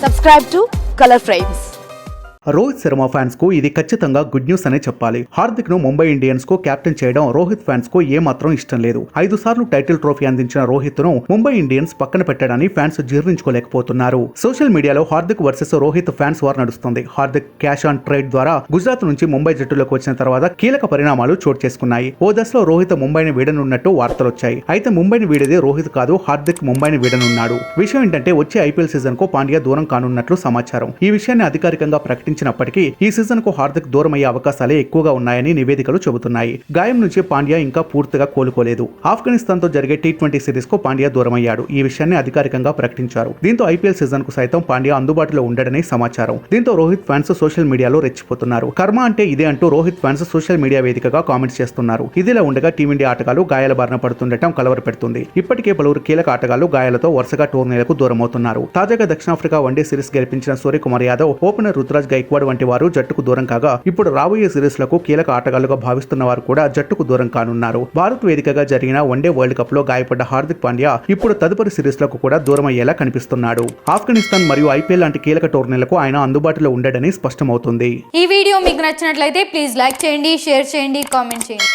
Subscribe to Color Frames. Rohit Sharma fans కు ఇది ఖచ్చితంగా గుడ్ న్యూస్ అనే చెప్పాలి. హార్దిక్ ను ముంబై ఇండియన్స్ కు కెప్టెన్ చేయడం రోహిత్ ఫ్యాన్స్ కు ఏమాత్రం ఇష్టం లేదు. 5 సార్లు టైటిల్ ట్రోఫీ అందించిన రోహిత్ ను ముంబై ఇండియన్స్ పక్కన పెట్టడాన్ని ఫ్యాన్స్ జీర్ణించుకోలేకపోతున్నారు. సోషల్ మీడియాలో Hardik versus Rohit fans war నడుస్తుంది. హార్దిక్ క్యాష్ ఆన్ ట్రేడ్ ద్వారా గుజరాత్ నుంచి ముంబై జట్టులోకి వచ్చిన తర్వాత కీలక పరిణామాలు చోటు చేసుకున్నాయి. ఓ దశలో రోహిత్ ముంబైని వీడనున్నట్టు వార్తలు వచ్చాయి. అయితే ముంబైని వీడేది రోహిత్ కాదు, హార్దిక్ ముంబైని వీడనున్నాడు. విషయం ఏంటంటే వచ్చే ఐపీఎల్ సీజన్ కు పాండ్యా దూరం కానున్నట్లు సమాచారం. ఈ విషయాన్ని అధికారికంగా ప్రకటించినప్పటికీ ఈ సీజన్ కు హార్దిక్ దూరం అయ్యే అవకాశాలే ఎక్కువగా ఉన్నాయని నివేదికలు చెబుతున్నాయి. గాయం నుంచి పాండ్యా ఇంకా పూర్తిగా కోలుకోలేదు. ఆఫ్ఘనిస్తాన్ తో జరిగే T20 సిరీస్ కు పాండ్యా దూరమయ్యాడు. ఈ విషయాన్ని అధికారికంగా ప్రకటించారు. దీంతో ఐపీఎల్ సీజన్ కు సైతం పాండ్యా అందుబాటులో ఉండడని సమాచారం. దీంతో రోహిత్ ఫ్యాన్స్ సోషల్ మీడియాలో రెచ్చిపోతున్నారు. కర్మ అంటే ఇదే అంటూ రోహిత్ ఫ్యాన్స్ సోషల్ మీడియా వేదికగా కామెంట్స్ చేస్తున్నారు. ఇదిలా ఉండగా టీమిండియా ఆటగాళ్లు గాయాల బారిన పడుతుండటం కలవరపెడుతుంది. ఇప్పటికే పలువురు కీలక ఆటగాళ్లు గాయాలతో వరుసగా టోర్నీలకు దూరమవుతున్నారు. తాజాగా దక్షిణాఫ్రికా వన్డే సిరీస్ గెలిపించిన సూర్యకుమార్ యాదవ్, ఓపెనర్ రుతురాజ్ గైక్వాడ్ వంటి వారు జట్టుకు దూరం కాగా ఇప్పుడు రాబోయే సిరీస్ లకు కీలక ఆటగాళ్లుగా భావిస్తున్న వారు కూడా జట్టుకు దూరం కానున్నారు. భారత్ వేదికగా జరిగిన వన్డే వరల్డ్ కప్ లో గాయపడ్డ హార్దిక్ పాండ్యా ఇప్పుడు తదుపరి సిరీస్ లకు కూడా దూరం అయ్యేలా కనిపిస్తున్నాడు. ఆఫ్ఘనిస్తాన్ మరియు ఐపీఎల్ లాంటి కీలక టోర్నీలకు ఆయన అందుబాటులో ఉండడని స్పష్టమవుతుంది. ఈ వీడియో మీకు నచ్చినట్లయితే ప్లీజ్ లైక్ చేయండి, షేర్ చేయండి, కామెంట్ చేయండి.